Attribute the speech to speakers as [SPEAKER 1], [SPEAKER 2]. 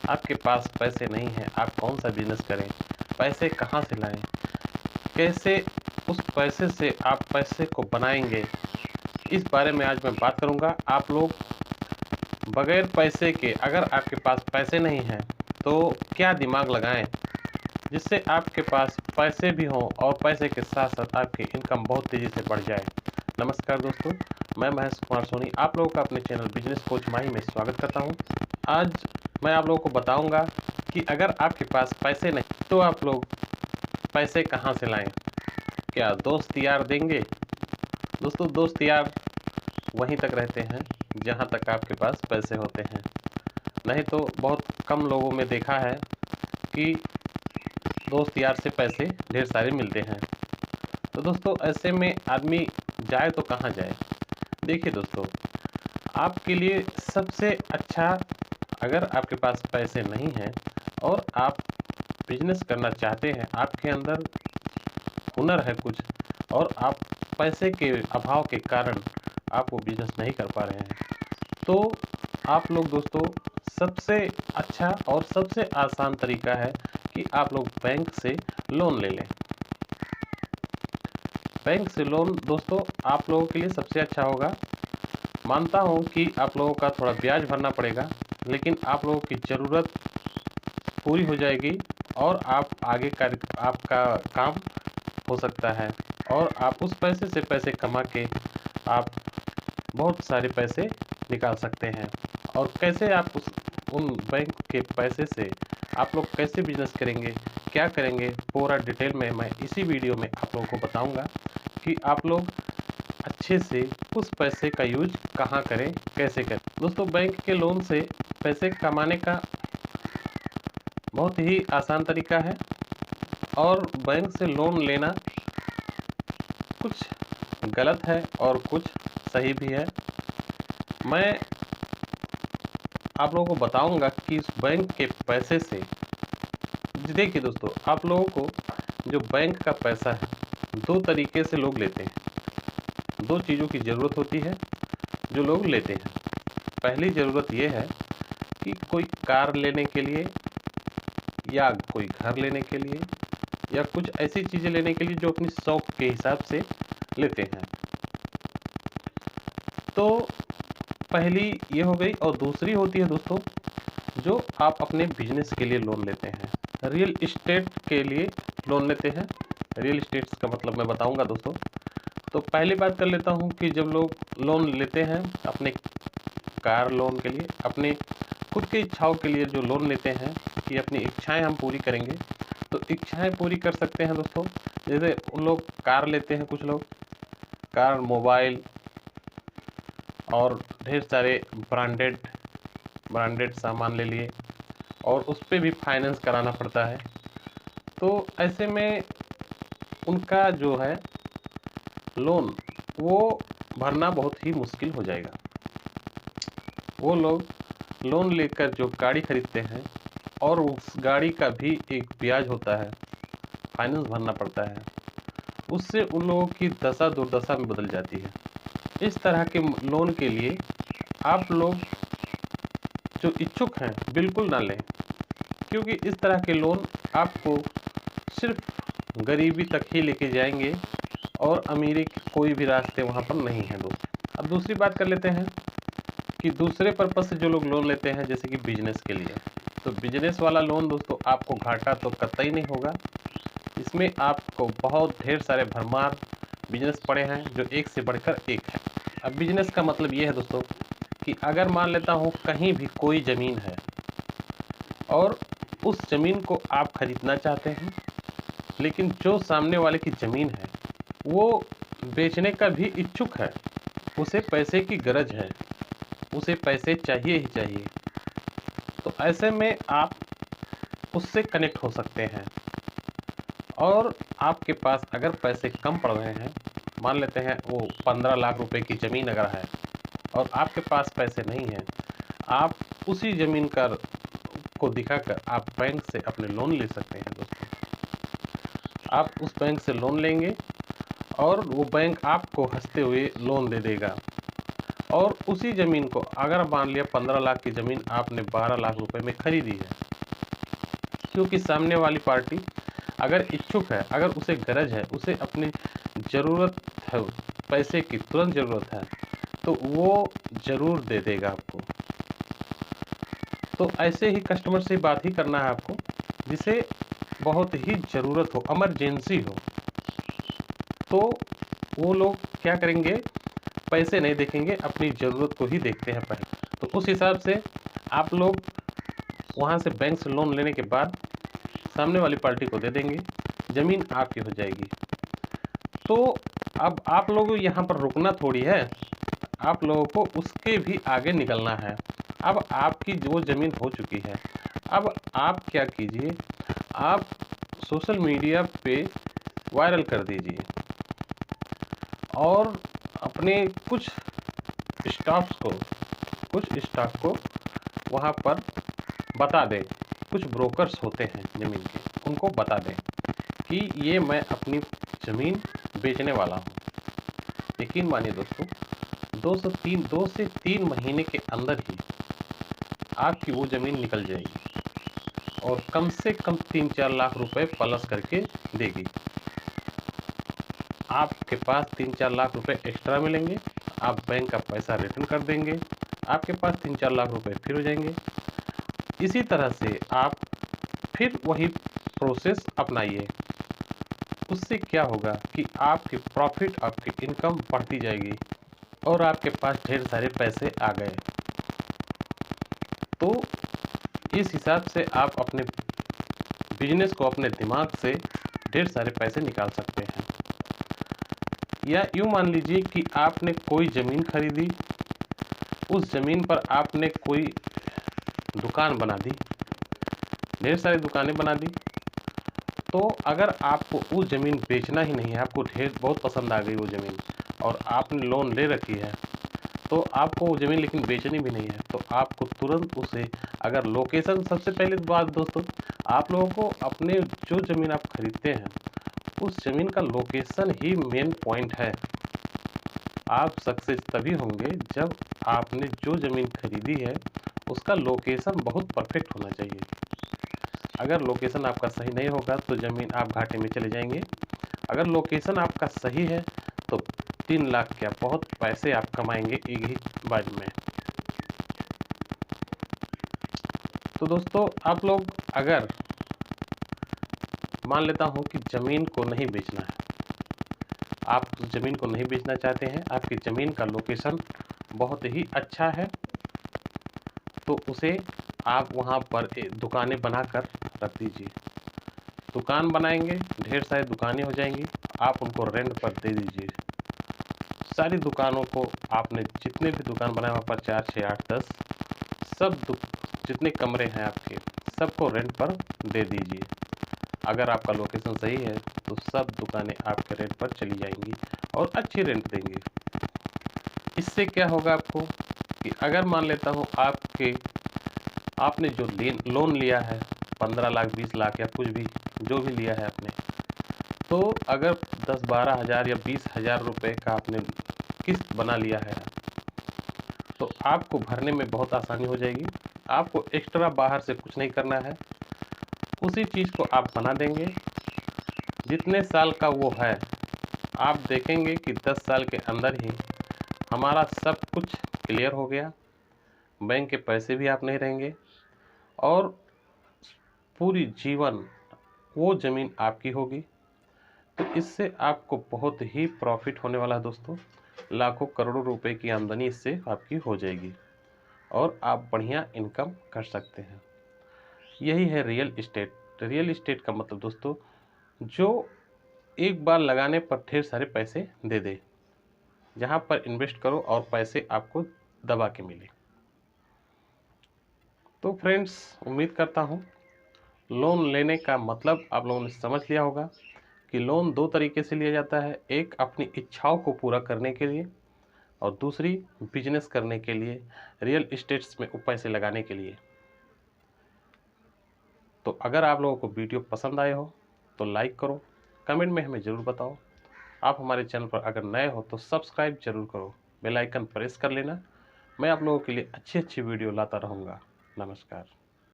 [SPEAKER 1] आपके पास पैसे नहीं हैं, आप कौन सा बिजनेस करें, पैसे कहाँ से लाएं, कैसे उस पैसे से आप पैसे को बनाएंगे, इस बारे में आज मैं बात करूंगा। आप लोग बगैर पैसे के, अगर आपके पास पैसे नहीं हैं तो क्या दिमाग लगाएं जिससे आपके पास पैसे भी हों और पैसे के साथ साथ आपकी इनकम बहुत तेज़ी से बढ़ जाए। नमस्कार दोस्तों, मैं महेश कुमार सोनी आप लोगों का अपने चैनल बिजनेस कोच माही में स्वागत करता हूं। आज मैं आप लोगों को बताऊंगा कि अगर आपके पास पैसे नहीं तो आप लोग पैसे कहां से लाएं। क्या दोस्त यार देंगे? दोस्तों, दोस्त यार वहीं तक रहते हैं जहां तक आपके पास पैसे होते हैं, नहीं तो बहुत कम लोगों में देखा है कि दोस्त यार से पैसे ढेर सारे मिलते हैं। तो दोस्तों, ऐसे में आदमी जाए तो कहाँ जाए। देखिए दोस्तों, आपके लिए सबसे अच्छा, अगर आपके पास पैसे नहीं हैं और आप बिजनेस करना चाहते हैं, आपके अंदर हुनर है कुछ और आप पैसे के अभाव के कारण आप वो बिजनेस नहीं कर पा रहे हैं, तो आप लोग दोस्तों, सबसे अच्छा और सबसे आसान तरीका है कि आप लोग बैंक से लोन ले लें। बैंक से लोन दोस्तों आप लोगों के लिए सबसे अच्छा होगा। मानता हूं कि आप लोगों का थोड़ा ब्याज भरना पड़ेगा, लेकिन आप लोगों की ज़रूरत पूरी हो जाएगी और आप आगे का आपका काम हो सकता है और आप उस पैसे से पैसे कमा के आप बहुत सारे पैसे निकाल सकते हैं। और कैसे आप उन बैंक के पैसे से आप लोग कैसे बिजनेस करेंगे, क्या करेंगे, पूरा डिटेल में मैं इसी वीडियो में आप लोगों को बताऊंगा कि आप लोग अच्छे से उस पैसे का यूज कहाँ करें, कैसे करें। दोस्तों, बैंक के लोन से पैसे कमाने का बहुत ही आसान तरीका है और बैंक से लोन लेना कुछ गलत है और कुछ सही भी है। मैं आप लोगों को बताऊंगा कि इस बैंक के पैसे से, देखिए दोस्तों, आप लोगों को जो बैंक का पैसा है, दो तरीके से लोग लेते हैं। दो चीज़ों की ज़रूरत होती है जो लोग लेते हैं। पहली ज़रूरत ये है कि कोई कार लेने के लिए या कोई घर लेने के लिए या कुछ ऐसी चीज़ें लेने के लिए जो अपनी शौक के हिसाब से लेते हैं। तो पहली ये हो गई और दूसरी होती है दोस्तों, जो आप अपने बिजनेस के लिए लोन लेते हैं। रियल इस्टेट के लिए लोन लेते हैं। रियल इस्टेट का मतलब मैं बताऊंगा दोस्तों। तो पहली बात कर लेता हूं कि जब लोग लोन लेते हैं अपने कार लोन के लिए, अपने खुद की इच्छाओं के लिए जो लोन लेते हैं कि अपनी इच्छाएं हम पूरी करेंगे, तो इच्छाएं पूरी कर सकते हैं दोस्तों। जैसे उन लोग कार लेते हैं, कुछ लोग कार, मोबाइल और ढेर सारे ब्रांडेड सामान ले लिए और उस पर भी फाइनेंस कराना पड़ता है। तो ऐसे में उनका जो है लोन वो भरना बहुत ही मुश्किल हो जाएगा। वो लोग लोन लेकर जो गाड़ी खरीदते हैं और उस गाड़ी का भी एक ब्याज होता है, फाइनेंस भरना पड़ता है, उससे उन लोगों की दशा दुर्दशा में बदल जाती है। इस तरह के लोन के लिए आप लोग जो इच्छुक हैं बिल्कुल ना लें, क्योंकि इस तरह के लोन आपको सिर्फ गरीबी तक ही लेके जाएंगे और अमीरी के कोई भी रास्ते वहाँ पर नहीं है दोस्त। अब दूसरी बात कर लेते हैं कि दूसरे पर्पज से जो लोग लोन लेते हैं, जैसे कि बिजनेस के लिए, तो बिजनेस वाला लोन दोस्तों आपको घाटा तो कतई नहीं होगा। इसमें आपको बहुत ढेर सारे भरमार बिजनेस पड़े हैं जो एक से बढ़कर एक है। अब बिजनेस का मतलब ये है दोस्तों कि अगर मान लेता हूँ कहीं भी कोई ज़मीन है और उस ज़मीन को आप खरीदना चाहते हैं, लेकिन जो सामने वाले की ज़मीन है वो बेचने का भी इच्छुक है, उसे पैसे की गरज है, उसे पैसे चाहिए ही चाहिए, तो ऐसे में आप उससे कनेक्ट हो सकते हैं। और आपके पास अगर पैसे कम पड़ रहे हैं, मान लेते हैं वो 15 लाख रुपए की ज़मीन अगर है और आपके पास पैसे नहीं हैं, आप उसी ज़मीन का को दिखाकर आप बैंक से अपने लोन ले सकते हैं दोस्तों। आप उस बैंक से लोन लेंगे और वो बैंक आपको हंसते हुए लोन दे देगा और उसी ज़मीन को अगर मान लिया 15 लाख की ज़मीन आपने 12 लाख रुपए में खरीदी है, क्योंकि सामने वाली पार्टी अगर इच्छुक है, अगर उसे गरज है, उसे अपनी ज़रूरत है, पैसे की तुरंत ज़रूरत है, तो वो ज़रूर दे देगा आपको। तो ऐसे ही कस्टमर से बात ही करना है आपको, जिसे बहुत ही ज़रूरत हो, इमरजेंसी हो। तो वो लोग क्या करेंगे, पैसे नहीं देखेंगे, अपनी ज़रूरत को ही देखते हैं पहले। तो उस हिसाब से आप लोग वहाँ से बैंक से लोन लेने के बाद सामने वाली पार्टी को दे देंगे, ज़मीन आपकी हो जाएगी। तो अब आप लोगों यहाँ पर रुकना थोड़ी है, आप लोगों को उसके भी आगे निकलना है। अब आपकी जो ज़मीन हो चुकी है, अब आप क्या कीजिए, आप सोशल मीडिया पे वायरल कर दीजिए और अपने कुछ स्टाफ को वहाँ पर बता दें। कुछ ब्रोकर्स होते हैं ज़मीन के, उनको बता दें कि ये मैं अपनी ज़मीन बेचने वाला हूँ। यकीन मानिए दोस्तों, 2 से 3 महीने के अंदर ही आपकी वो ज़मीन निकल जाएगी और कम से कम 3-4 लाख रुपए प्लस करके देगी। आपके पास 3-4 लाख रुपए एक्स्ट्रा मिलेंगे, आप बैंक का पैसा रिटर्न कर देंगे, आपके पास 3-4 लाख रुपए फिर हो जाएंगे। इसी तरह से आप फिर वही प्रोसेस अपनाइए। उससे क्या होगा कि आपकी प्रॉफिट, आपकी इनकम बढ़ती जाएगी और आपके पास ढेर सारे पैसे आ गए। तो इस हिसाब से आप अपने बिजनेस को अपने दिमाग से ढेर सारे पैसे निकाल सकते हैं। या यूँ मान लीजिए कि आपने कोई ज़मीन खरीदी, उस ज़मीन पर आपने कोई दुकान बना दी, ढेर सारी दुकानें बना दी। तो अगर आपको वो ज़मीन बेचना ही नहीं है, आपको बहुत पसंद आ गई वो ज़मीन और आपने लोन ले रखी है, तो आपको वो ज़मीन लेकिन बेचनी भी नहीं है, तो आपको तुरंत उसे, अगर लोकेशन, सबसे पहले बात दोस्तों, आप लोगों को अपने जो ज़मीन आप खरीदते हैं उस ज़मीन का लोकेशन ही मेन पॉइंट है। आप सक्सेस तभी होंगे जब आपने जो ज़मीन खरीदी है उसका लोकेशन बहुत परफेक्ट होना चाहिए। अगर लोकेशन आपका सही नहीं होगा तो ज़मीन आप घाटे में चले जाएंगे। अगर लोकेशन आपका सही है तो 3 लाख क्या, बहुत पैसे आप कमाएंगे एक ही बार में। तो दोस्तों, आप लोग अगर मान लेता हूँ कि ज़मीन को नहीं बेचना है, आप ज़मीन को नहीं बेचना चाहते हैं, आपकी ज़मीन का लोकेशन बहुत ही अच्छा है, तो उसे आप वहाँ पर दुकानें बनाकर रख दीजिए। दुकान बनाएंगे, ढेर सारी दुकानें हो जाएंगी, आप उनको रेंट पर दे दीजिए। सारी दुकानों को आपने जितने भी दुकान बनाए वहाँ पर 4, 6, 8, 10 सब जितने कमरे हैं आपके, सबको रेंट पर दे दीजिए। अगर आपका लोकेशन सही है तो सब दुकानें आपके रेंट पर चली जाएंगी और अच्छी रेंट देंगी। इससे क्या होगा आपको कि अगर मान लेता हूँ आपने जो लोन लिया है 15 लाख, 20 लाख या कुछ भी जो भी लिया है आपने, तो अगर 10-12 हज़ार या 20 हज़ार रुपये का आपने किस्त बना लिया है तो आपको भरने में बहुत आसानी हो जाएगी। आपको एक्स्ट्रा बाहर से कुछ नहीं करना है, उसी चीज़ को आप बना देंगे। जितने साल का वो है, आप देखेंगे कि 10 साल के अंदर ही हमारा सब कुछ क्लियर हो गया, बैंक के पैसे भी आप नहीं रहेंगे और पूरी जीवन वो ज़मीन आपकी होगी। तो इससे आपको बहुत ही प्रॉफिट होने वाला है दोस्तों। लाखों करोड़ों रुपए की आमदनी इससे आपकी हो जाएगी और आप बढ़िया इनकम कर सकते हैं। यही है रियल इस्टेट। रियल इस्टेट का मतलब दोस्तों, जो एक बार लगाने पर ढेर सारे पैसे दे दे, जहाँ पर इन्वेस्ट करो और पैसे आपको दबा के मिले। तो फ्रेंड्स, उम्मीद करता हूँ लोन लेने का मतलब आप लोगों ने समझ लिया होगा कि लोन 2 तरीके से लिया जाता है। एक अपनी इच्छाओं को पूरा करने के लिए और दूसरी बिजनेस करने के लिए, रियल इस्टेट्स में पैसे लगाने के लिए। तो अगर आप लोगों को वीडियो पसंद आए हो तो लाइक करो, कमेंट में हमें ज़रूर बताओ। आप हमारे चैनल पर अगर नए हो तो सब्सक्राइब जरूर करो। बेल आइकन प्रेस कर लेना। मैं आप लोगों के लिए अच्छी अच्छी वीडियो लाता रहूँगा। नमस्कार।